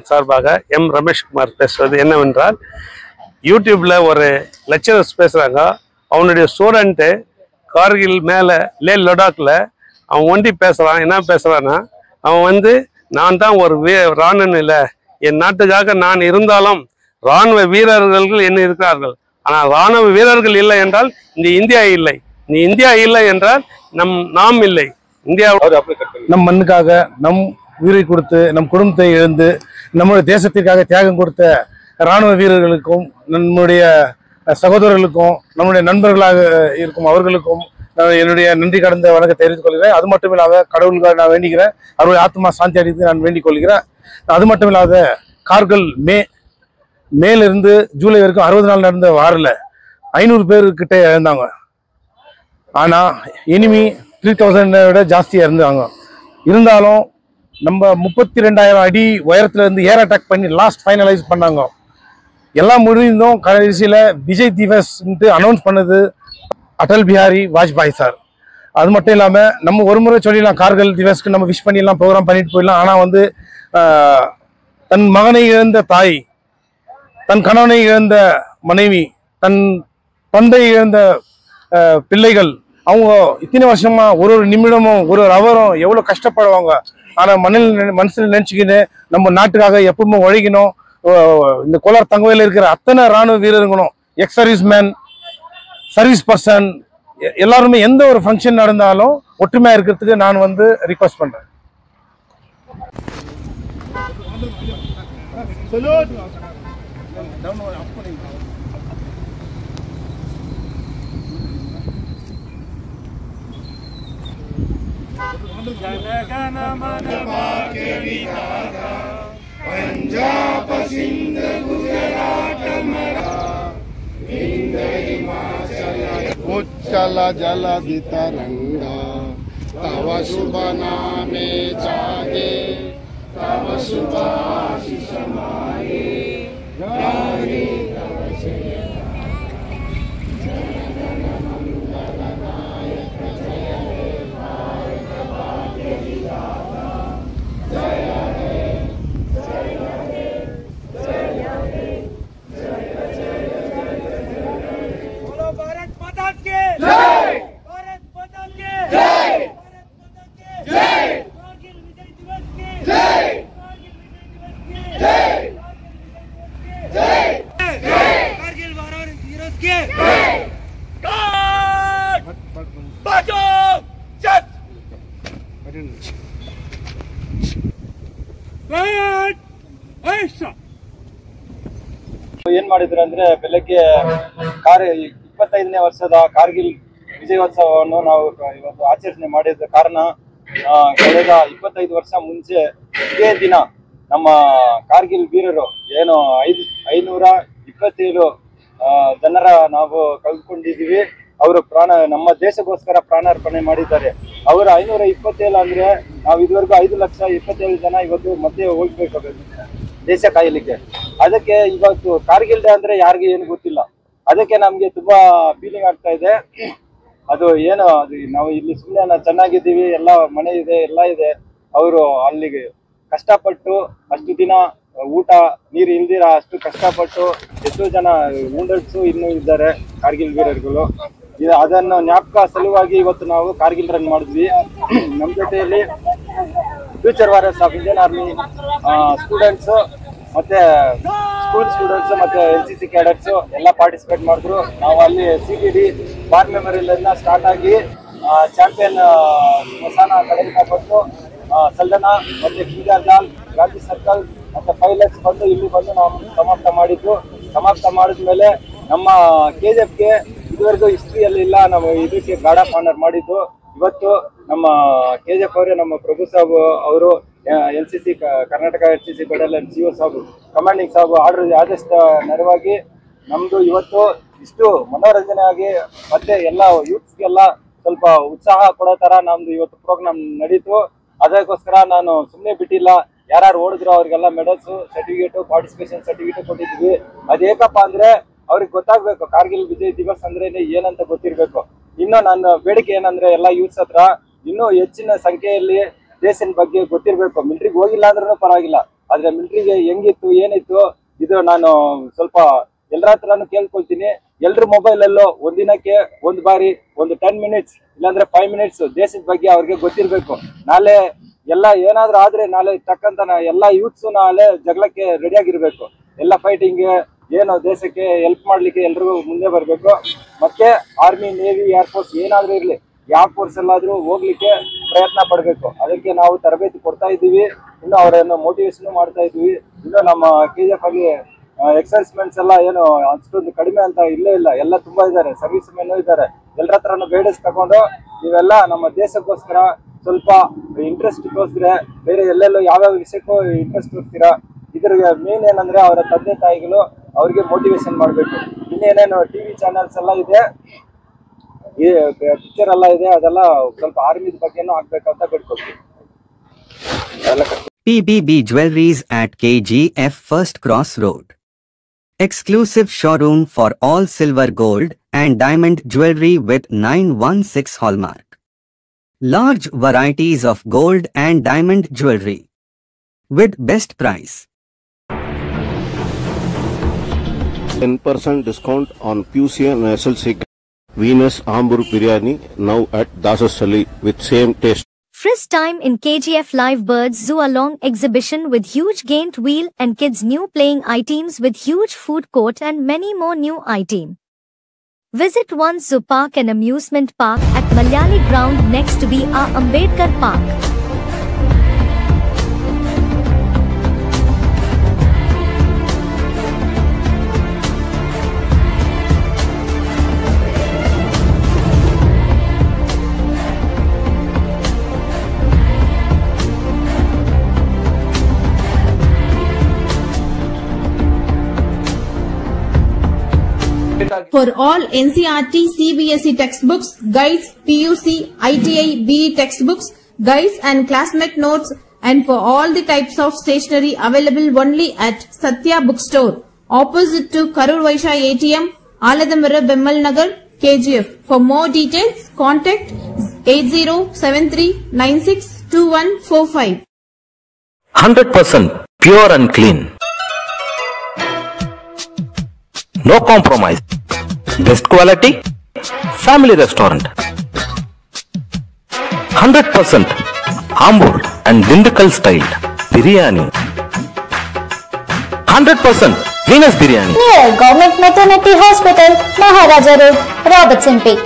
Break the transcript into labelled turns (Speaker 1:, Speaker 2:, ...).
Speaker 1: சார்பாக எம் ரமேஷ்குமார் பேசுவது என்னவென்றால், யூடியூப்ல ஒரு லெக்சரர்ஸ் பேசுறாங்க. அவனுடைய ஸ்டூடெண்ட்டு கார்கில் மேலே லே லடாக்ல அவன் ஒண்டி பேசுறான். என்ன பேசுறான்னா, அவன் நான் தான் ஒரு ராணுவம் இல்லை, என் நாட்டுக்காக நான் இருந்தாலும் இராணுவ வீரர்கள் என்ன இருக்கிறார்கள், ஆனால் இராணுவ வீரர்கள் இல்லை என்றால் இந்த இந்தியா இல்லை, இந்த இந்தியா இல்லை என்றால் நாம் இல்லை. இந்தியா
Speaker 2: நம் மண்ணுக்காக நம் உயிரை கொடுத்து நம் குடும்பத்தை இழந்து நம்முடைய தேசத்திற்காக தியாகம் கொடுத்த இராணுவ வீரர்களுக்கும் நம்முடைய சகோதரர்களுக்கும் நம்முடைய நண்பர்களாக இருக்கும் அவர்களுக்கும் என்னுடைய நன்றி கடந்த வணக்கத்தை தெரிவித்துக் கொள்கிறேன். அது மட்டும் இல்லாத கடவுளுக்காக நான் வேண்டிக்கிறேன், அவருடைய ஆத்மா சாந்தி அடைந்து நான் வேண்டிக் கொள்கிறேன். அது மட்டும் இல்லாத கார்கில் மேலிருந்து ஜூலை வரைக்கும் 60 நாள் நடந்த வாரில் 500 பேர்கிட்ட இழந்தாங்க. ஆனால் எனிமி 3000 விட ஜாஸ்தியாக இருந்தாங்க. இருந்தாலும் நம்ம 32,000 அடி உயரத்துல இருந்து ஏர் அட்டாக் பண்ணி லாஸ்ட் ஃபைனலைஸ் பண்ணாங்க. எல்லாம் முடிந்தும் கடைசியில் விஜய் திவஸ் அனௌன்ஸ் பண்ணது அடல் பிஹாரி வாஜ்பாய் சார். அது மட்டும் இல்லாமல் நம்ம ஒரு முறை சொல்லிடலாம், கார்கில் திவஸ்க்கு நம்ம விஷ் பண்ணிடலாம், ப்ரோக்ராம் பண்ணிட்டு போயிடலாம். ஆனால் தன் மகனை இழந்த தாய், தன் கணவனை இழந்த மனைவி, தன் தந்தை இழந்த பிள்ளைகள், அவங்க இத்தனை வருஷமா ஒரு நிமிடமும் ஒரு அவரும் எவ்வளோ கஷ்டப்படுவாங்க. ஆனால் மனசில் நினச்சிக்கின்னு நம்ம நாட்டுக்காக எப்பவுமே உழைக்கணும். இந்த கோலார் தங்கவையில் இருக்கிற அத்தனை இராணுவ வீரர்களும், ex service man, service person எல்லாருமே எந்த ஒரு ஃபங்க்ஷன் நடந்தாலும் ஒற்றுமையாக இருக்கிறதுக்கு நான் ரிக்வெஸ்ட் பண்ணுறேன்.
Speaker 3: पंजाब सिंध गुजरात उच्चल जलधि तरंगा तव शुभ नामे जागे तव शुभ आशीष माये गाने तव जय जनगण मंगल नायक जय हे भारत भाग्य विधाता जय
Speaker 4: ಏನ್ ಮಾಡಿದ್ರು ಅಂದ್ರೆ ಬೆಳಗ್ಗೆ 25ನೇ ವರ್ಷದ ಕಾರ್ಗಿಲ್ ವಿಜಯೋತ್ಸವವನ್ನು ನಾವು ಇವತ್ತು ಆಚರಣೆ ಮಾಡಿದ ಕಾರಣ ಕಳೆದ 25 ವರ್ಷ ಮುಂಚೆ ಇದೇ ದಿನ ನಮ್ಮ ಕಾರ್ಗಿಲ್ ವೀರರು ಏನು 527 ಜನರ ನಾವು ಕಳ್ಕೊಂಡಿದೀವಿ. ಅವರು ನಮ್ಮ ದೇಶಕ್ಕೋಸ್ಕರ ಪ್ರಾಣಾರ್ಪಣೆ ಮಾಡಿದ್ದಾರೆ. ಅವರು 527 ಅಂದ್ರೆ ನಾವು ಇದುವರೆಗೂ 5,27,000 ಜನ ಇವತ್ತು ಮತ್ತೆ ಹೋಗ್ಬೇಕು ದೇಶ ಕಾಯಲಿಕ್ಕೆ. ಅದಕ್ಕೆ ಇವತ್ತು ಕಾರ್ಗಿಲ್ ಡೇ ಅಂದ್ರೆ ಯಾರಿಗೆ ಏನು ಗೊತ್ತಿಲ್ಲ. ಅದಕ್ಕೆ ನಮ್ಗೆ ತುಂಬಾ ಫೀಲಿಂಗ್ ಆಗ್ತಾ ಇದೆ. ಅದು ಏನು ನಾವು ಇಲ್ಲಿ ಸುಮ್ಮನೆ ಚೆನ್ನಾಗಿದ್ದೀವಿ, ಎಲ್ಲ ಮನೆ ಇದೆ, ಎಲ್ಲ ಇದೆ. ಅವರು ಅಲ್ಲಿಗೆ ಕಷ್ಟಪಟ್ಟು ಅಷ್ಟು ದಿನ ಊಟ ನೀರು ಇಲ್ದಿರ ಅಷ್ಟು ಕಷ್ಟಪಟ್ಟು ಎಷ್ಟೋ ಜನ ವುಂಡರ್ಸು ಇನ್ನೂ ಇದ್ದಾರೆ ಕಾರ್ಗಿಲ್ ವೀರರುಗಳು. ಅದನ್ನು ಜ್ಞಾಪಕ ಸಲುವಾಗಿ ಇವತ್ತು ನಾವು ಕಾರ್ಗಿಲ್ ರನ್ ಮಾಡಿದ್ವಿ. ನಮ್ಮ ಜೊತೆಯಲ್ಲಿ future warriors of Indian army students ಮತ್ತೆ ಸ್ಕೂಲ್ ಸ್ಟೂಡೆಂಟ್ಸ್ ಮತ್ತೆ NCC ಕ್ಯಾಡೆಟ್ಸ್ ಎಲ್ಲ ಪಾರ್ಟಿಸಿಪೇಟ್ ಮಾಡಿದ್ರು. ನಾವು ಅಲ್ಲಿ CTD ವಾರ್ ಮೆಮೋರಿಯಲ್ ಸ್ಟಾರ್ಟ್ ಆಗಿ ಚಾಂಪಿಯನ್ ಮಸಾನ ಕಡೆಯಿಂದ ಬಂದು ಸಲ್ದನಾ ಮತ್ತೆ ಕಿಂಗಾರ್ಜಾಲ್, ಗಾಂಧಿ ಸರ್ಕಲ್ ಮತ್ತೆ ಪೈಲಟ್ಸ್ ಬಂದು ಇಲ್ಲಿ ಬಂದು ನಾವು ಸಮಾಪ್ತ ಮಾಡಿದ್ದು. ಸಮಾಪ್ತ ಮಾಡಿದ್ಮೇಲೆ ನಮ್ಮ KGFಗೆ ಇದುವರೆಗೂ ಹಿಸ್ಟ್ರಿಯಲ್ಲಿ ಇಲ್ಲ, ನಾವು ಇದಕ್ಕೆ ಗಾರ್ಡ್ ಆಫ್ ಆನರ್ ಮಾಡಿದ್ದು. ಇವತ್ತು ನಮ್ಮ KGF ಅವರೇ, ನಮ್ಮ ಪ್ರಭು ಸಾಬ್ ಅವರು, NCC Karnataka NCC battalion CO ಸಾಬ್, ಕಮಾಂಡಿಂಗ್ ಸಾಬ್ ಆದೇಶ ನೆರವಾಗಿ ನಮ್ದು ಇವತ್ತು ಇಷ್ಟು ಮನೋರಂಜನೆ ಆಗಿ ಮತ್ತೆ ಎಲ್ಲ ಯೂತ್ಸ್ಗೆಲ್ಲ ಸ್ವಲ್ಪ ಉತ್ಸಾಹ ಕೊಡೋ ತರ ನಮ್ದು ಇವತ್ತು ಪ್ರೋಗ್ರಾಮ್ ನಡೀತು. ಅದಕ್ಕೋಸ್ಕರ ನಾನು ಸುಮ್ಮನೆ ಬಿಟ್ಟಿಲ್ಲ. ಯಾರು ಓಡಿದ್ರು ಅವ್ರಿಗೆಲ್ಲ ಮೆಡಲ್ಸ್, ಸರ್ಟಿಫಿಕೇಟ್, ಪಾರ್ಟಿಸಿಪೇಷನ್ ಸರ್ಟಿಫಿಕೇಟ್ ಕೊಟ್ಟಿದ್ವಿ. ಅದೇಕಪ್ಪ ಅಂದ್ರೆ ಅವ್ರಿಗೆ ಗೊತ್ತಾಗ್ಬೇಕು ಕಾರ್ಗಿಲ್ ವಿಜಯ್ ದಿವಸ್ ಅಂದ್ರೆ ಏನಂತ ಗೊತ್ತಿರ್ಬೇಕು. ಇನ್ನು ನನ್ನ ಬೇಡಿಕೆ ಏನಂದ್ರೆ ಎಲ್ಲ ಯೂತ್ಸ್ ಹತ್ರ ಇನ್ನೂ ಹೆಚ್ಚಿನ ಸಂಖ್ಯೆಯಲ್ಲಿ ದೇಶದ ಬಗ್ಗೆ ಗೊತ್ತಿರ್ಬೇಕು. ಮಿಲಿಟರಿಗೆ ಹೋಗಿಲ್ಲ ಅಂದ್ರೂ ಪರವಾಗಿಲ್ಲ, ಆದ್ರೆ ಮಿಲಿಟರಿಗೆ ಹೆಂಗಿತ್ತು ಏನಿತ್ತು ಇದು ನಾನು ಸ್ವಲ್ಪ ಎಲ್ಲರ ಹತ್ರನು ಕೇಳ್ಕೊಳ್ತೀನಿ. ಎಲ್ರ ಮೊಬೈಲ್ ಅಲ್ಲೂ ಒಂದಿನಕ್ಕೆ ಒಂದು ಬಾರಿ ಒಂದು 10 ಮಿನಿಟ್ಸ್ ಇಲ್ಲಾಂದ್ರೆ 5 ಮಿನಿಟ್ಸ್ ದೇಶದ ಬಗ್ಗೆ ಅವ್ರಿಗೆ ಗೊತ್ತಿರ್ಬೇಕು. ನಾಳೆ ಎಲ್ಲ ಏನಾದ್ರೂ ಆದ್ರೆ ನಾಳೆ ತಕ್ಕಂತ ಎಲ್ಲ ಯೂತ್ಸ್ ನಾಳೆ ಜಗಳಕ್ಕೆ ರೆಡಿ ಆಗಿರ್ಬೇಕು. ಎಲ್ಲ ಫೈಟಿಂಗ್ ಏನು ದೇಶಕ್ಕೆ ಹೆಲ್ಪ್ ಮಾಡ್ಲಿಕ್ಕೆ ಎಲ್ರಿಗೂ ಮುಂದೆ ಬರ್ಬೇಕು. ಮತ್ತೆ ಆರ್ಮಿ, ನೇವಿ, ಏರ್ಫೋರ್ಸ್ ಏನಾದ್ರೂ ಇರ್ಲಿ, ಯಾವ ಫೋರ್ಸ್ ಎಲ್ಲಾದ್ರೂ ಹೋಗ್ಲಿಕ್ಕೆ ಪ್ರಯತ್ನ ಪಡ್ಬೇಕು. ಅದಕ್ಕೆ ನಾವು ತರಬೇತಿ ಕೊಡ್ತಾ ಇದ್ದೀವಿ. ಇನ್ನು ಅವರನ್ನು ಮೋಟಿವೇಶನ್ ಮಾಡ್ತಾ ಇದ್ದೀವಿ. ಇನ್ನು ನಮ್ಮ KGF ಅಲ್ಲಿ ಎಕ್ಸರ್ಸೈಸ್ಮೆಂಟ್ಸ್ ಎಲ್ಲ ಏನು ಅಷ್ಟೊಂದು ಕಡಿಮೆ ಅಂತ ಇಲ್ಲೇ ಇಲ್ಲ, ಎಲ್ಲ ತುಂಬಾ ಇದ್ದಾರೆ, ಸರ್ವಿಸ್ ಮೆನ್ ಇದ್ದಾರೆ. ಎಲ್ಲರ ಹತ್ರನು ಗೈಡೆನ್ಸ್ ತಗೊಂಡು ನೀವೆಲ್ಲ ನಮ್ಮ ದೇಶಕ್ಕೋಸ್ಕರ ಸ್ವಲ್ಪ ಇಂಟ್ರೆಸ್ಟ್ ತೋರಿಸಿದ್ರೆ ಬೇರೆ ಎಲ್ಲೆಲ್ಲೋ ಯಾವ್ಯಾವ ವಿಷಯಕ್ಕೂ ಇಂಟ್ರೆಸ್ಟ್ ತೋರಿಸ್ತೀರಾ. ಇದ್ರ ಮೇನ್ ಏನಂದ್ರೆ ಅವರ ತಂದೆ ತಾಯಿಗಳು ಅವ್ರಿಗೆ ಮೋಟಿವೇಶನ್ ಮಾಡ್ಬೇಕು. ಇನ್ನೇನೇನು TV ಚಾನೆಲ್ಸ್ ಎಲ್ಲ ಇದೆ, ಈ ಪಿಕ್ಚರ್ ಎಲ್ಲ ಇದೆ, ಅದೆಲ್ಲ ಸ್ವಲ್ಪ ಆರ್ಮಿ ಬಗ್ಗೆನೂ ಆಗ್ಬೇಕಂತ ಬಿಡ್ಕೊಳ್ತೀವಿ.
Speaker 5: PBB Jewelries at KGF First Cross Road. Exclusive showroom for all silver, gold and diamond jewelry with 916 hallmark. Large varieties of gold and diamond jewelry with best price.
Speaker 6: 10% discount on PUC and SLC. Venus Hamburg Biryani now at Dasasali with same taste.
Speaker 7: Frisk time in KGF Live Birds Zoo along exhibition with huge gained wheel and kids new playing items with huge food court and many more new items. Visit one zoo park and amusement park at Malayali ground next to B.R. Ambedkar Park.
Speaker 8: For all NCERT, CBSE textbooks, guides, PUC, ITI, BE textbooks, guides and classmate notes, and for all the types of stationery available only at Satya Bookstore, opposite to Karur Vaishya ATM, Aladamara Bemmal Nagar, KGF. For more details, contact 8073962145.
Speaker 9: 100% pure and clean. No compromise. Best quality. Family restaurant. 100% Hamburg and Dindigul style biryani. 100% Venus biryani.
Speaker 10: Near Government Maternity Hospital, Maharaja Road, Robertson Peak.